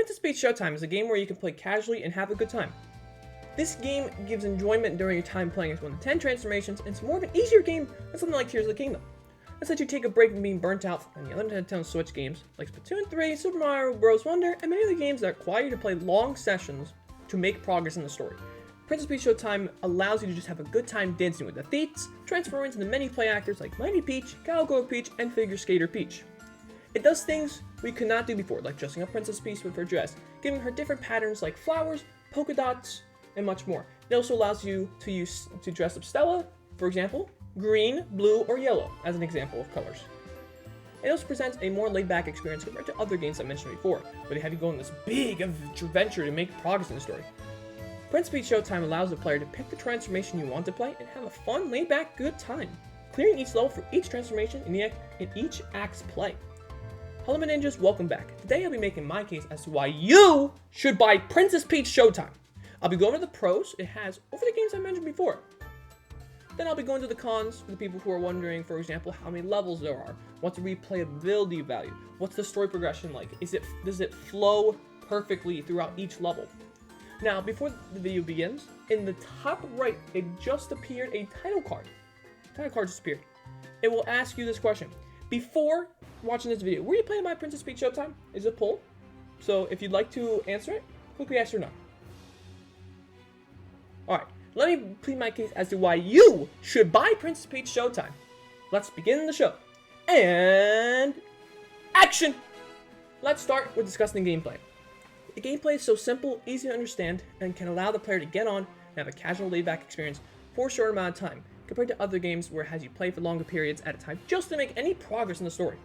Princess Peach Showtime is a game where you can play casually and have a good time. This game gives enjoyment during your time playing as 1 to 10 transformations, and it's more of an easier game than something like Tears of the Kingdom. Let's let you take a break from being burnt out from the other Nintendo Switch games like Splatoon 3, Super Mario Bros. Wonder, and many other games that require you to play long sessions to make progress in the story. Princess Peach Showtime allows you to just have a good time dancing with the Theats, transforming into the many play actors like Mighty Peach, Cowgirl Peach, and Figure Skater Peach. It does things we could not do before, like dressing up Princess Peach with her dress, giving her different patterns like flowers, polka dots, and much more. It also allows you to dress up Stella, for example, green, blue, or yellow, as an example of colors. It also presents a more laid-back experience compared to other games I mentioned before, where they have you go on this big adventure to make progress in the story. Princess Peach Showtime allows the player to pick the transformation you want to play and have a fun, laid-back, good time, clearing each level for each transformation in each act's play. Hello my ninjas, welcome back. Today I'll be making my case as to why you should buy Princess Peach Showtime. I'll be going over the pros it has over the games I mentioned before. Then I'll be going to the cons for the people who are wondering, for example, how many levels there are, what's the replayability value, what's the story progression like, does it flow perfectly throughout each level. Now, before the video begins, in the top right, it just appeared a title card. The title card just appeared. It will ask you this question. Before watching this video, were you playing my Princess Peach Showtime? Is a poll. So if you'd like to answer it, click yes or no. Alright, let me plead my case as to why you should buy Princess Peach Showtime. Let's begin the show. And action! Let's start with discussing the gameplay. The gameplay is so simple, easy to understand, and can allow the player to get on and have a casual laid-back experience for a short amount of time, compared to other games where it has you play for longer periods at a time just to make any progress in the story.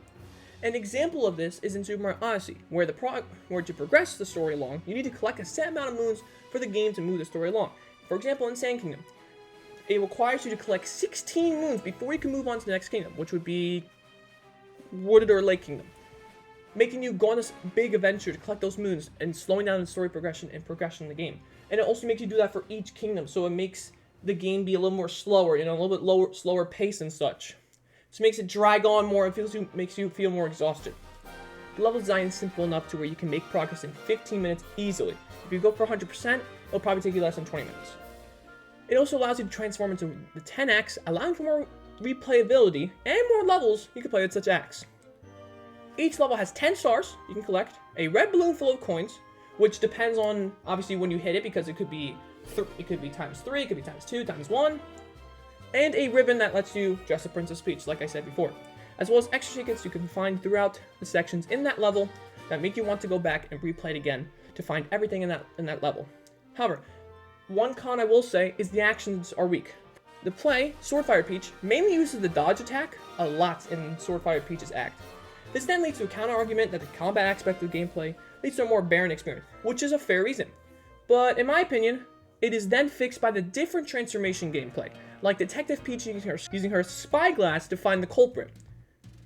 An example of this is in Super Mario Odyssey, where to progress the story along, you need to collect a set amount of moons for the game to move the story along. For example, in Sand Kingdom, it requires you to collect 16 moons before you can move on to the next kingdom, which would be Wooded or Lake Kingdom, making you go on this big adventure to collect those moons and slowing down the story progression and progression in the game. And it also makes you do that for each kingdom, so it makes the game be a little more slower, a little bit slower pace and such. So it makes it drag on more and makes you feel more exhausted. The level design is simple enough to where you can make progress in 15 minutes easily. If you go for 100%, it'll probably take you less than 20 minutes. It also allows you to transform into the 10 acts, allowing for more replayability and more levels you can play with such acts. Each level has 10 stars you can collect, a red balloon full of coins, which depends on, obviously, when you hit it, because it could be times 3, it could be times 2, times 1, and a ribbon that lets you dress up Princess Peach, like I said before, as well as extra tickets you can find throughout the sections in that level that make you want to go back and replay it again to find everything in that level. However, one con I will say is the actions are weak. The play, Swordfire Peach, mainly uses the dodge attack a lot in Swordfire Peach's act. This then leads to a counter-argument that the combat aspect of the gameplay leads to a more barren experience, which is a fair reason. But in my opinion, it is then fixed by the different transformation gameplay, like Detective Peach using her spyglass to find the culprit.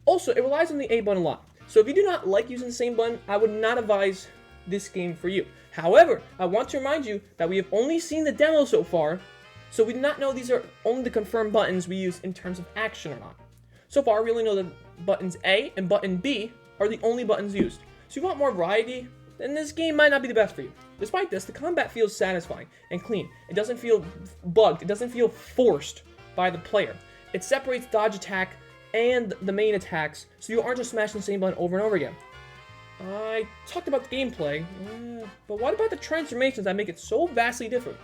Also, it relies on the A button a lot, so if you do not like using the same button, I would not advise this game for you. However, I want to remind you that we have only seen the demo so far, so we do not know these are only the confirmed buttons we use in terms of action or not. So far, we only know that buttons A and button B are the only buttons used. So if you want more variety, then this game might not be the best for you. Despite this, the combat feels satisfying and clean. It doesn't feel bugged. It doesn't feel forced by the player. It separates dodge attack and the main attacks, so you aren't just smashing the same button over and over again. I talked about the gameplay, but what about the transformations that make it so vastly different?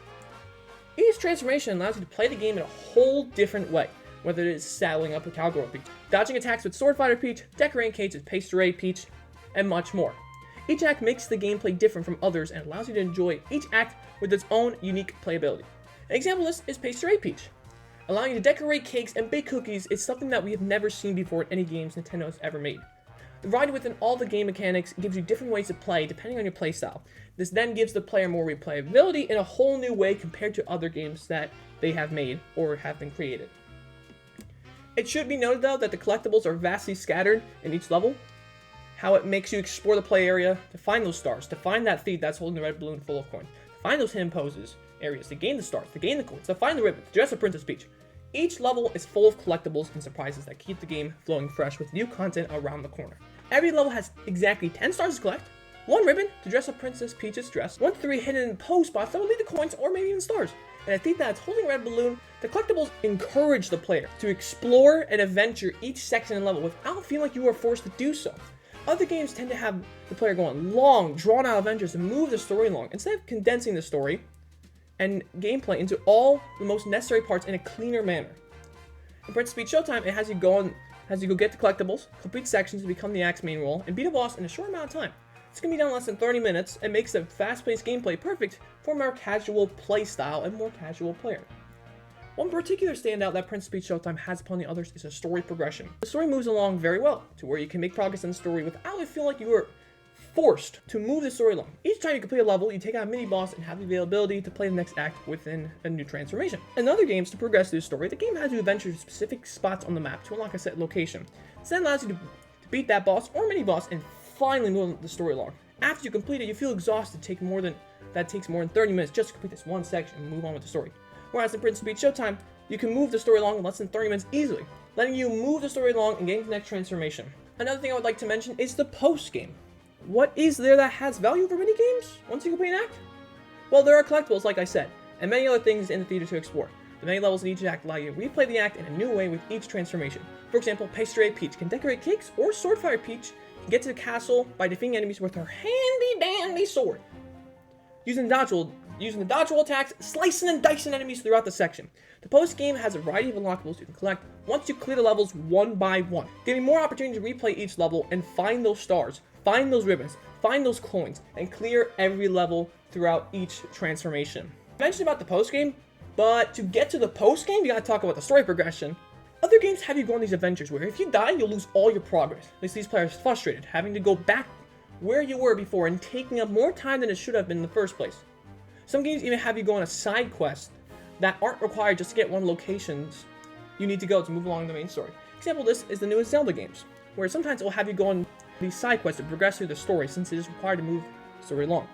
Each transformation allows you to play the game in a whole different way, whether it is saddling up a Cowgirl Peach, dodging attacks with Swordfighter Peach, decorating cages with Pastry Peach, and much more. Each act makes the gameplay different from others and allows you to enjoy each act with its own unique playability. An example of this is Pastry Peach. Allowing you to decorate cakes and bake cookies is something that we have never seen before in any games Nintendo has ever made. The variety within all the game mechanics gives you different ways to play depending on your playstyle. This then gives the player more replayability in a whole new way compared to other games that they have made or have been created. It should be noted though that the collectibles are vastly scattered in each level. How it makes you explore the play area to find those stars, to find that thief that's holding the red balloon full of coins, to find those hidden poses areas, to gain the stars, to gain the coins, to find the ribbon, to dress up Princess Peach. Each level is full of collectibles and surprises that keep the game flowing fresh with new content around the corner. Every level has exactly 10 stars to collect, 1 ribbon to dress up Princess Peach's dress, 1 to 3 hidden post spots that will lead to coins or maybe even stars, and a thief that's holding a red balloon. The collectibles encourage the player to explore and adventure each section and level without feeling like you are forced to do so. Other games tend to have the player go on long, drawn-out adventures to move the story along, instead of condensing the story and gameplay into all the most necessary parts in a cleaner manner. In Princess Peach Showtime, it has you go get the collectibles, complete sections to become the Axe main role, and beat a boss in a short amount of time. It's going to be done in less than 30 minutes and makes the fast-paced gameplay perfect for a more casual play style and more casual player. One particular standout that Princess Peach Showtime has upon the others is a story progression. The story moves along very well, to where you can make progress in the story without it feeling like you are forced to move the story along. Each time you complete a level, you take out a mini-boss and have the availability to play the next act within a new transformation. In other games, to progress through the story, the game has you adventure to specific spots on the map to unlock a set location. This then allows you to beat that boss or mini-boss and finally move the story along. After you complete it, you feel exhausted. That takes more than 30 minutes just to complete this one section and move on with the story. Whereas in Princess Peach Showtime, you can move the story along in less than 30 minutes easily, letting you move the story along and getting to the next transformation. Another thing I would like to mention is the post-game. What is there that has value for mini-games once you complete an act? Well, there are collectibles, like I said, and many other things in the theater to explore. The many levels in each act allow you to replay the act in a new way with each transformation. For example, Pastry Peach can decorate cakes, or Swordfire Peach can get to the castle by defeating enemies with her handy-dandy sword. Using the dodge-roll attacks, slicing and dicing enemies throughout the section. The post-game has a variety of unlockables you can collect once you clear the levels one by one, giving more opportunity to replay each level and find those stars, find those ribbons, find those coins, and clear every level throughout each transformation. I mentioned about the post-game, but to get to the post-game, you gotta talk about the story progression. Other games have you go on these adventures where if you die, you'll lose all your progress. This leaves players frustrated, having to go back where you were before and taking up more time than it should have been in the first place. Some games even have you go on a side quest that aren't required just to get one locations you need to go to move along the main story. Example of this is the newest Zelda games, where sometimes it will have you go on these side quests to progress through the story since it is required to move the story along.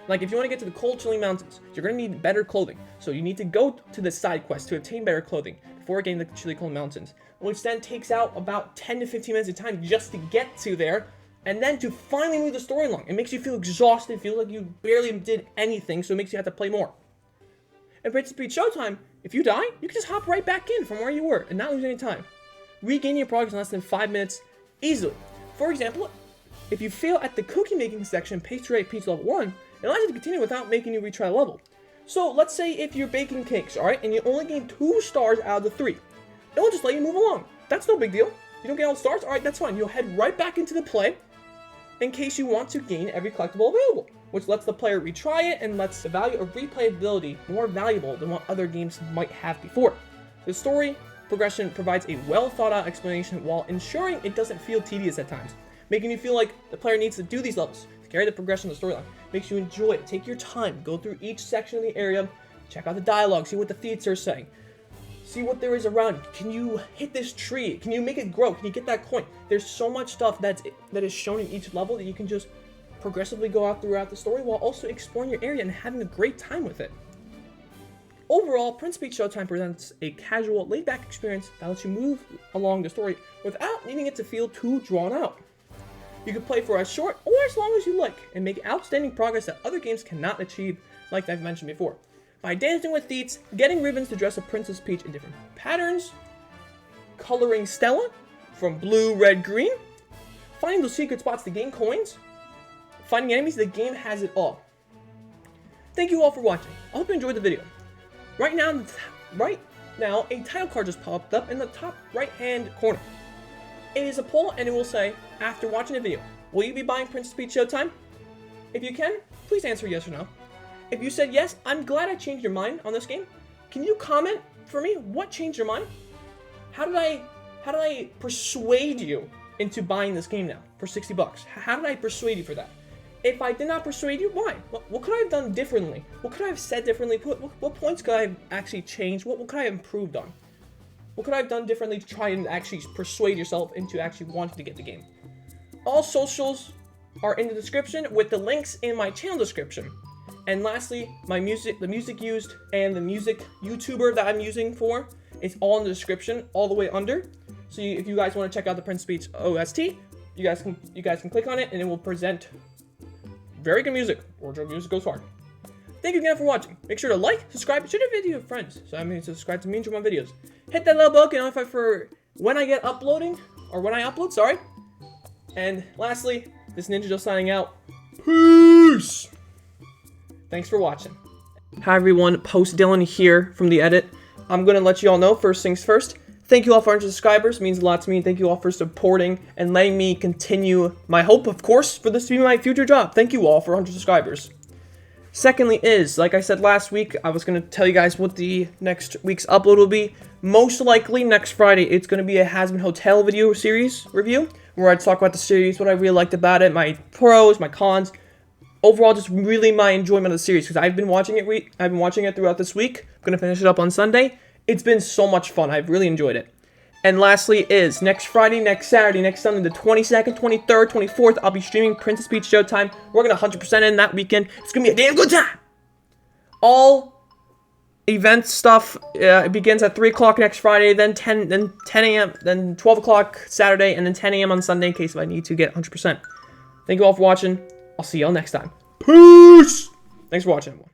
Like if you want to get to the cold chilling mountains, you're going to need better clothing, so you need to go to the side quest to obtain better clothing before getting to the chilly cold mountains, which then takes out about 10 to 15 minutes of time just to get to there, and then to finally move the story along. It makes you feel exhausted, feels like you barely did anything, so it makes you have to play more. In Princess Peach Showtime, if you die, you can just hop right back in from where you were and not lose any time, regaining your progress in less than 5 minutes easily. For example, if you fail at the cookie making section, Pastry Peach level 1, it allows you to continue without making you retry the level. So let's say if you're baking cakes, alright, and you only gain 2 stars out of the 3, it will just let you move along. That's no big deal. You don't get all the stars, alright, that's fine. You'll head right back into the play in case you want to gain every collectible available, which lets the player retry it and lets the value of replayability more valuable than what other games might have before. The story progression provides a well thought out explanation while ensuring it doesn't feel tedious at times, making you feel like the player needs to do these levels to carry the progression of the storyline. Makes you enjoy it. Take your time, go through each section of the area, check out the dialogue, see what the thieves are saying, see what there is around. Can you hit this tree? Can you make it grow? Can you get that coin? There's so much stuff that is shown in each level that you can just progressively go out throughout the story while also exploring your area and having a great time with it. Overall, Princess Peach Showtime presents a casual, laid-back experience that lets you move along the story without needing it to feel too drawn out. You can play for as short or as long as you like and make outstanding progress that other games cannot achieve, like I've mentioned before. By dancing with thieves, getting ribbons to dress up Princess Peach in different patterns, coloring Stella from blue, red, green, finding those secret spots to gain coins, finding enemies, the game has it all. Thank you all for watching. I hope you enjoyed the video. Right now, a title card just popped up in the top right-hand corner. It is a poll and it will say, after watching the video, will you be buying Princess Peach Showtime? If you can, please answer yes or no. If you said yes, I'm glad I changed your mind on this game. Can you comment for me what changed your mind? How did I persuade you into buying this game now for 60 bucks? How did I persuade you for that? If I did not persuade you, why? What could I have done differently? What could I have said differently? What points could I have actually changed? What could I have improved on? What could I have done differently to try and actually persuade yourself into actually wanting to get the game? All socials are in the description with the links in my channel description. And lastly, the music used and the music YouTuber that I'm using for is all in the description, all the way under. So if you guys want to check out the Princess Peach OST, you guys can click on it and it will present Very good music. Wardrobe music goes hard. Thank you again for watching. Make sure to like, subscribe, share the video with friends. So I mean, subscribe to me and enjoy my videos. Hit that little bell, get notified for when I get uploading, or when I upload, sorry. And lastly, this Ninja just signing out. Peace! Thanks for watching. Hi everyone, Post Dylan here from the edit. I'm gonna let you all know, first things first. Thank you all for 100 subscribers, it means a lot to me. Thank you all for supporting and letting me continue my hope, of course, for this to be my future job. Thank you all for 100 subscribers. Secondly is, like I said last week, I was going to tell you guys what the next week's upload will be. Most likely, next Friday, it's going to be a Hazbin Hotel video series review, where I talk about the series, what I really liked about it, my pros, my cons. Overall, just really my enjoyment of the series, because I've been watching it throughout this week. I'm going to finish it up on Sunday. It's been so much fun. I've really enjoyed it. And lastly is, next Friday, next Saturday, next Sunday, the 22nd, 23rd, 24th, I'll be streaming Princess Peach Showtime. We're going to 100% in that weekend. It's going to be a damn good time. All event stuff, it begins at 3 o'clock next Friday, then 10 a.m., then 12 o'clock Saturday, and then 10 a.m. on Sunday in case if I need to get 100%. Thank you all for watching. I'll see y'all next time. Peace! Thanks for watching, everyone.